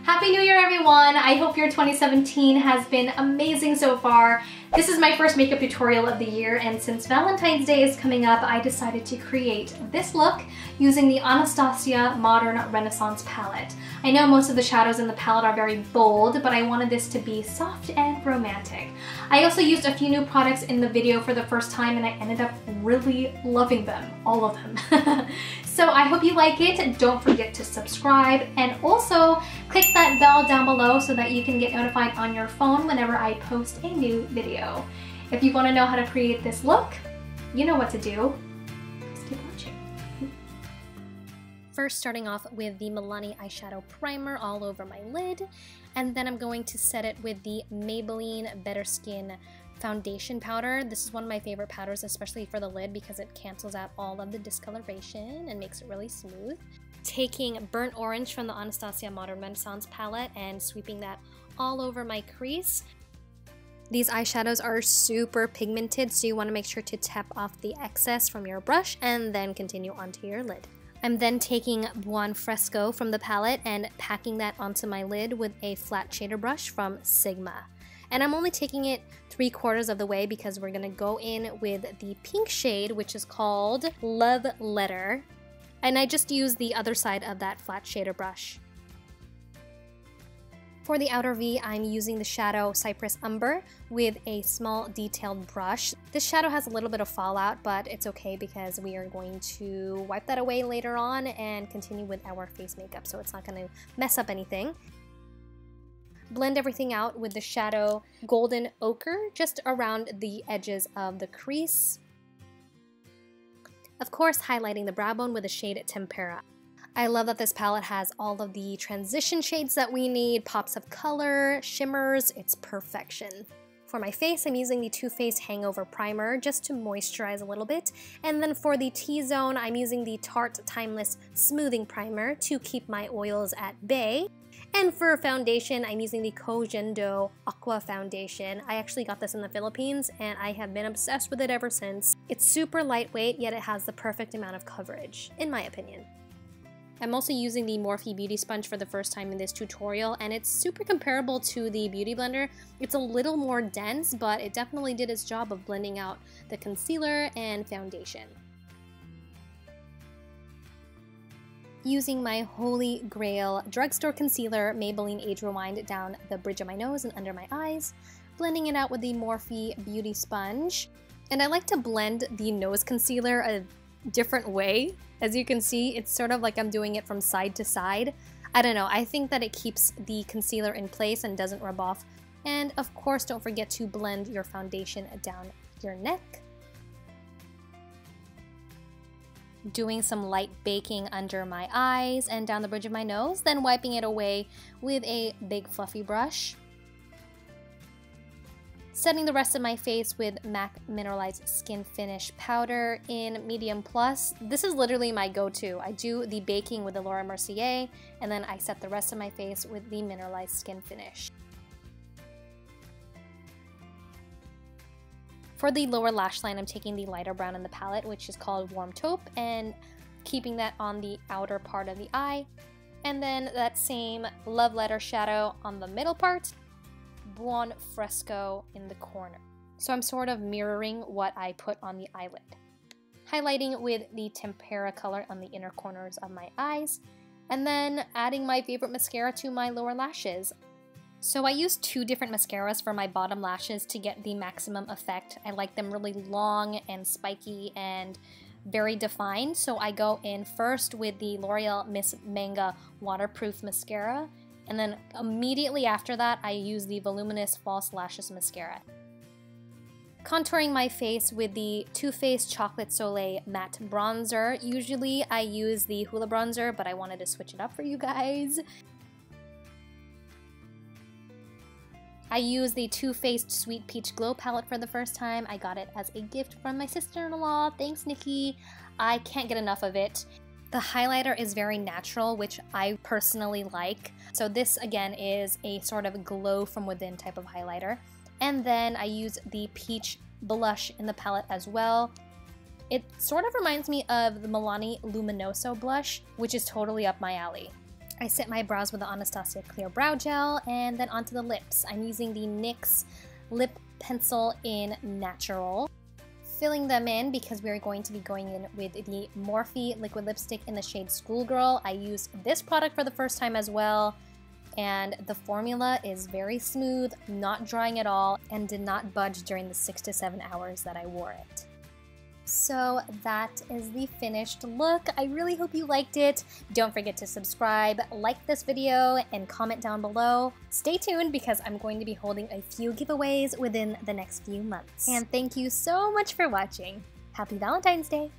Happy New Year, everyone! I hope your 2017 has been amazing so far. This is my first makeup tutorial of the year, and since Valentine's Day is coming up, I decided to create this look using the Anastasia Modern Renaissance Palette. I know most of the shadows in the palette are very bold, but I wanted this to be soft and romantic. I also used a few new products in the video for the first time, and I ended up really loving them, all of them. So I hope you like it. Don't forget to subscribe, and also click that bell down below so that you can get notified on your phone whenever I post a new video. If you want to know how to create this look, you know what to do. Just keep watching. First, starting off with the Milani eyeshadow primer all over my lid, and then I'm going to set it with the Maybelline Better Skin foundation powder. This is one of my favorite powders, especially for the lid, because it cancels out all of the discoloration and makes it really smooth. Taking Burnt Orange from the Anastasia Modern Renaissance Palette and sweeping that all over my crease. These eyeshadows are super pigmented, so you want to make sure to tap off the excess from your brush and then continue onto your lid. I'm then taking Buon Fresco from the palette and packing that onto my lid with a flat shader brush from Sigma. And I'm only taking it 3/4 of the way because we're gonna go in with the pink shade, which is called Love Letter. And I just use the other side of that flat shader brush. For the outer V, I'm using the shadow Cypress Umber with a small detailed brush. This shadow has a little bit of fallout, but it's okay because we are going to wipe that away later on and continue with our face makeup, so it's not gonna mess up anything. Blend everything out with the shadow Golden Ochre just around the edges of the crease. Of course, highlighting the brow bone with the shade Tempera. I love that this palette has all of the transition shades that we need, pops of color, shimmers, it's perfection. For my face, I'm using the Too Faced Hangover Primer just to moisturize a little bit. And then for the T-zone, I'm using the Tarte Timeless Smoothing Primer to keep my oils at bay. And for foundation, I'm using the Kojendo Aqua Foundation. I actually got this in the Philippines, and I have been obsessed with it ever since. It's super lightweight, yet it has the perfect amount of coverage, in my opinion. I'm also using the Morphe Beauty Sponge for the first time in this tutorial, and it's super comparable to the Beauty Blender. It's a little more dense, but it definitely did its job of blending out the concealer and foundation. Using my holy grail drugstore concealer, Maybelline Age Rewind, down the bridge of my nose and under my eyes, blending it out with the Morphe Beauty Sponge. And I like to blend the nose concealer a different way. As you can see, it's sort of like I'm doing it from side to side. I don't know, I think that it keeps the concealer in place and doesn't rub off. And of course, don't forget to blend your foundation down your neck. Doing some light baking under my eyes and down the bridge of my nose, then wiping it away with a big fluffy brush. Setting the rest of my face with MAC Mineralized Skin Finish Powder in Medium Plus. This is literally my go-to. I do the baking with the Laura Mercier, and then I set the rest of my face with the Mineralized Skin Finish. For the lower lash line, I'm taking the lighter brown in the palette, which is called Warm Taupe, and keeping that on the outer part of the eye. And then that same Love Letter shadow on the middle part, Buon Fresco in the corner. So I'm sort of mirroring what I put on the eyelid. Highlighting with the Tempera color on the inner corners of my eyes, and then adding my favorite mascara to my lower lashes. So I used 2 different mascaras for my bottom lashes to get the maximum effect. I like them really long and spiky and very defined. So I go in first with the L'Oreal Miss Manga Waterproof Mascara, and then immediately after that I use the Voluminous False Lashes Mascara. Contouring my face with the Too Faced Chocolate Soleil Matte Bronzer. Usually I use the Hoola Bronzer, but I wanted to switch it up for you guys. I use the Too Faced Sweet Peach Glow palette for the first time. I got it as a gift from my sister-in-law. Thanks, Nikki. I can't get enough of it. The highlighter is very natural, which I personally like. So this, again, is a sort of glow from within type of highlighter. And then I use the Peach Blush in the palette as well. It sort of reminds me of the Milani Luminoso blush, which is totally up my alley. I set my brows with the Anastasia Clear Brow Gel, and then onto the lips. I'm using the NYX Lip Pencil in Natural. Filling them in because we're going to be going in with the Morphe liquid lipstick in the shade Schoolgirl. I used this product for the first time as well, and the formula is very smooth, not drying at all, and did not budge during the 6 to 7 hours that I wore it. So that is the finished look. I really hope you liked it. Don't forget to subscribe, like this video, and comment down below. Stay tuned because I'm going to be holding a few giveaways within the next few months. And thank you so much for watching. Happy Valentine's Day!